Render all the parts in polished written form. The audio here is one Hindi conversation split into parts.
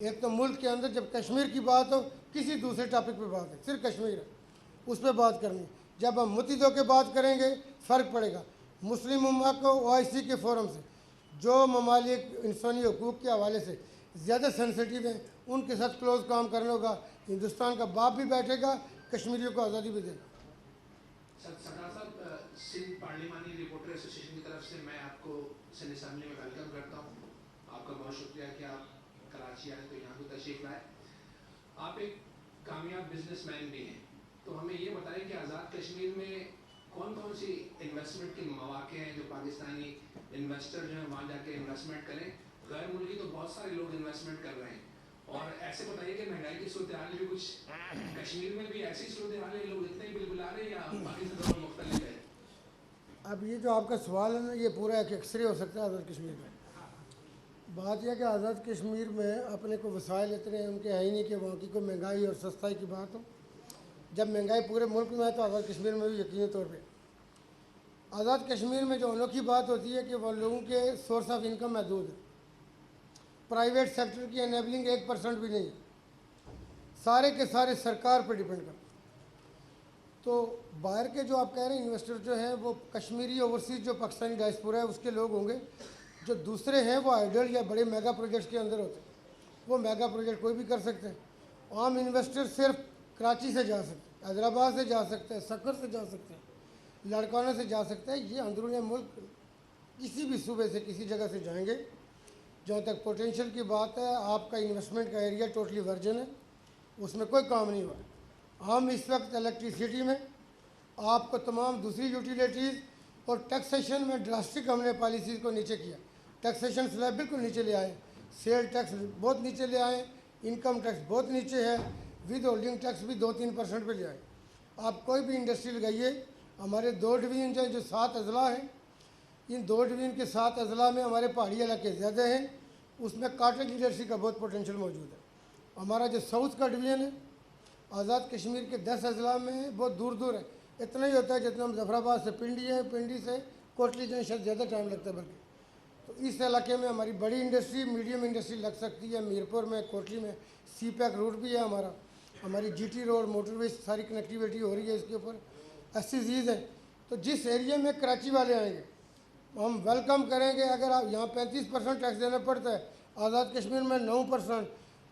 एक तो मुल्क के अंदर जब कश्मीर की बात हो, किसी दूसरे टॉपिक पे बात है, सिर्फ कश्मीर है, उस पर बात करनी। जब हम मुत्तहिदों के बात करेंगे फ़र्क पड़ेगा। मुस्लिम उम्मा को OIC के फोरम से जो ममालिक इंसानी हकूक़ के हवाले से ज़्यादा सेंसिटिव हैं, उनके साथ क्लोज काम करना होगा। हिंदुस्तान का बाप भी बैठेगा, कश्मीरियों को आज़ादी भी देगा। सरदार साहब, सिंध पार्लिमानी रिपोर्टर एसोसिएशन की तरफ से मैं आपको सिंध असेंबली में वेलकम करता हूँ। आपका बहुत शुक्रिया कि आप कराची आए तो यहाँ को तशरीफ लाए। आप एक कामयाब बिजनेसमैन भी हैं, तो हमें ये बताएं कि आज़ाद कश्मीर में कौन कौन सी इन्वेस्टमेंट के मौके हैं जो पाकिस्तानी इन्वेस्टर जो हैं वहाँ जाके इन्वेस्टमेंट करें। गैर मुल्की तो बहुत सारे लोग इन्वेस्टमेंट कर रहे हैं, और ऐसे बताइए कि महंगाई की सूरत हाल भी कुछ कश्मीर में भी ऐसी सूरत हाल है, लोग इतने बिल बुला रहे हैं या बाकी से थोड़ा मुख्तलिफ है। अब ये जो आपका सवाल है ना, ये पूरा एक एक्सरे हो सकता है आज़ाद कश्मीर में। बात यह कि आज़ाद कश्मीर में अपने को वसाइल इतने उनके है ही नहीं कि वहाँ की कोई महंगाई और सस्ताई की बात हो। जब महंगाई पूरे मुल्क में है तो आज़ाद कश्मीर में भी यकीनी तौर पे आज़ाद कश्मीर में जो अनोखी बात होती है कि वह लोगों के सोर्स ऑफ इनकम महदूद है। प्राइवेट सेक्टर की एनेबलिंग 1% भी नहीं है, सारे के सारे सरकार पर डिपेंड करते। तो बाहर के जो आप कह रहे हैं इन्वेस्टर जो हैं वो कश्मीरी ओवरसीज़ जो पाकिस्तानी डायस्पोरा है उसके लोग होंगे। जो दूसरे हैं वो आइडल या बड़े मेगा प्रोजेक्ट्स के अंदर होते हैं, वो मेगा प्रोजेक्ट कोई भी कर सकते हैं। आम इन्वेस्टर सिर्फ कराची से जा सकते हैं, हैदराबाद से जा सकते हैं, सक्कर से जा सकते हैं, लड़काना से जा सकते हैं। ये अंदरूनी मुल्क किसी भी सूबे से किसी जगह से जाएंगे। जहाँ तक पोटेंशियल की बात है, आपका इन्वेस्टमेंट का एरिया टोटली वर्जन है, उसमें कोई काम नहीं हुआ। हम इस वक्त इलेक्ट्रिसिटी में आपको तमाम दूसरी यूटिलिटीज़ और टैक्सेशन में ड्रास्टिक हमने पॉलिसीज़ को नीचे किया। टैक्सेशन स्लैब बिल्कुल नीचे ले आए, सेल टैक्स बहुत नीचे ले आए, इनकम टैक्स बहुत नीचे है, विद होल्डिंग टैक्स भी 2-3% पे ले आए। आप कोई भी इंडस्ट्री लगाइए, हमारे 2 डिवीज़न हैं जो 7 अजला हैं, इन 2 डिवीज़न के 7 अजला में हमारे पहाड़ी इलाके ज़्यादा हैं, उसमें काटेज इंडस्ट्री का बहुत पोटेंशियल मौजूद है। हमारा जो साउथ का डिवीज़न है आज़ाद कश्मीर के 10 अजला में बहुत दूर दूर है, इतना ही होता है जितना मुजफ्फराबाद से पिंडी है, पिंडी से कोटली जंक्शन ज़्यादा टाइम लगता है। बल्कि तो इस इलाके में हमारी बड़ी इंडस्ट्री, मीडियम इंडस्ट्री लग सकती है। मीरपुर में, कोटली में CPEC रूट भी है हमारा, हमारी GT रोड मोटरवे सारी कनेक्टिविटी हो रही है इसके ऊपर, अच्छी चीज़ है। तो जिस एरिया में कराची वाले आएंगे हम वेलकम करेंगे। अगर आप यहाँ 35% टैक्स देना पड़ता है, आज़ाद कश्मीर में 9%,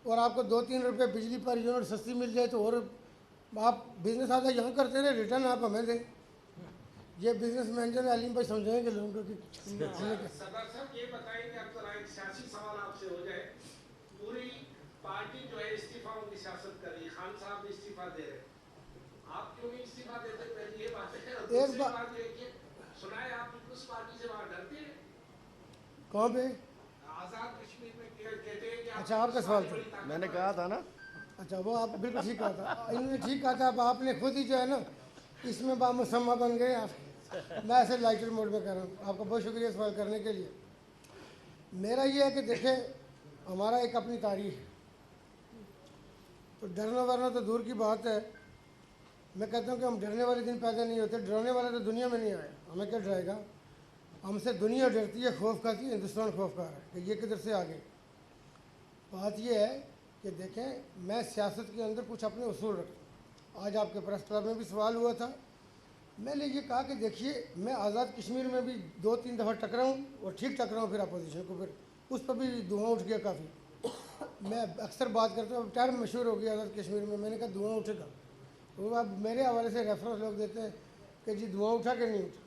और आपको 2-3 रुपये बिजली पर यूनिट सस्ती मिल जाए तो और आप बिज़नेस आधा यहाँ करते रहे, रिटर्न आप हमें दें। ये बिजनेस मैनेजर अलीम भाई समझाएंगे लोगों को कि सरदार साहब ये बताइए कि अब जरा एक सियासी सवाल आपसे हो जाए। पूरी पार्टी जो है इस्तीफा की सियासत कर रही है, खान साहब भी इस्तीफा दे रहे हैं, आप क्यों नहीं इस्तीफा देते? पहले ये बात है। दूसरी बात ये कि सुना है आप उस पार्टी से वहाँ डरते हैं। कहाँ पे? आज़ाद कश्मीर में कहते हैं कि अच्छा, आपका सवाल था, मैंने कहा था ना। अच्छा, वो आप बिल्कुल ठीक कहा था, इन्होंने ठीक कहा था। अब आपने खुद ही जो है ना इसमें बामुसम्मा बन गए आप। मैं ऐसे लाइटर मोड में कर रहा हूँ। आपका बहुत शुक्रिया सवाल करने के लिए। मेरा ये है कि देखें, हमारा एक अपनी तारीख है, तो डरना वरना तो दूर की बात है। मैं कहता हूँ कि हम डरने वाले दिन पैदा नहीं होते, डरने वाले तो दुनिया में नहीं आए। हमें क्या डराएगा? हमसे दुनिया डरती है, खौफ खाती है, हिंदुस्तान खौफ खा रहा है कि ये किधर से आ गए। बात ये है कि देखें, मैं सियासत के अंदर कुछ अपने उसूल रखता हूँ। आज आपके प्रेस क्लब में भी सवाल हुआ था, मैंने ये कहा कि देखिए, मैं आज़ाद कश्मीर में भी 2-3 दफ़ा टकराऊँ और ठीक टकराऊँ, फिर अपोजिशन को, फिर उस पर भी धुआं उठ गया काफ़ी। मैं अक्सर बात करता हूँ, टर्म मशहूर हो गया आज़ाद कश्मीर में, मैंने कहा धुआं उठेगा। तो अब मेरे हवाले से रेफरेंस लोग देते हैं कि जी धुआं उठा कि नहीं उठा।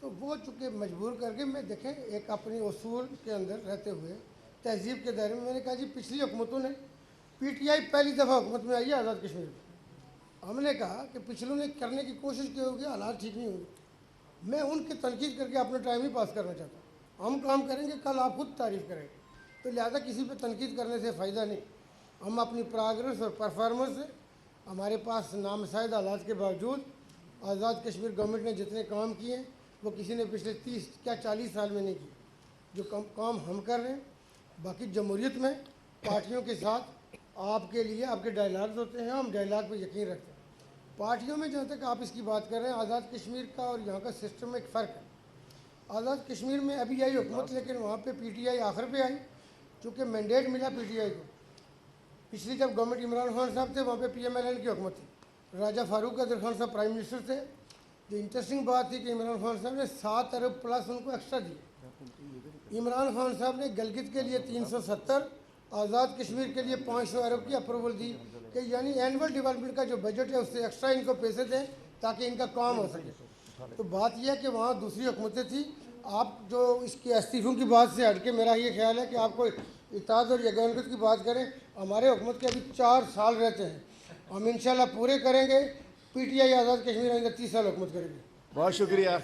तो वो चूँकि मजबूर करके मैं देखें एक अपने उसूल के अंदर रहते हुए तहजीब के दायरे में मैंने कहा जी पिछली हुकूमतों ने, PTI पहली दफ़ा हुकूमत में आई है आज़ाद कश्मीर में, हमने कहा कि पिछलों ने करने की कोशिश की होगी, हालात ठीक नहीं होंगे। मैं उनकी तनकीद करके अपना टाइम ही पास करना चाहता हूँ। हम काम करेंगे, कल आप खुद तारीफ़ करेंगे, तो लिहाजा किसी पे तनकीद करने से फ़ायदा नहीं। हम अपनी प्रोग्रेस और परफॉर्मेंस से, हमारे पास नामसाइद हालात के बावजूद आज़ाद कश्मीर गवर्नमेंट ने जितने काम किए हैं वो किसी ने पिछले 30-40 साल में नहीं किए, जो काम हम कर रहे हैं। बाकी जमहूरियत में पार्टियों के साथ आपके लिए आपके डायलॉग्स होते हैं, हम डायलॉग पे यकीन रखते हैं। पार्टियों में जहाँ तक आप इसकी बात कर रहे हैं, आज़ाद कश्मीर का और यहाँ का सिस्टम में एक फ़र्क है। आज़ाद कश्मीर में अभी आई हुकूमत, लेकिन वहाँ पे PTI आखिर पे आई, चूँकि मैंडेट मिला PTI को, पिछली जब गवर्नमेंट इमरान खान साहब थे वहाँ पे PMLN की हुकूमत थी, राजा फारूक कदर खान साहब प्राइम मिनिस्टर थे। जो इंटरेस्टिंग बात थी कि इमरान खान साहब ने 7 अरब प्लस उनको एक्स्ट्रा दिए। इमरान खान साहब ने गलगित के लिए 370, आज़ाद कश्मीर के लिए 500 अरब की अप्रूवल दी कि यानी एनुअल डेवलपमेंट का जो बजट है उससे एक्स्ट्रा इनको पैसे दें ताकि इनका काम हो सके। तो बात यह है कि वहाँ दूसरी हुकूमतें थी। आप जो इसके इस्तीफ़ों की बात से हट के मेरा ये ख्याल है कि आपको इत्तेहाद और यकजहती की बात करें। हमारे हुकूमत के अभी 4 साल रहते हैं, हम इंशाल्लाह पूरे करेंगे। PTI आज़ाद कश्मीर आइंदा 30 साल हुकूमत करेंगे। बहुत शुक्रिया।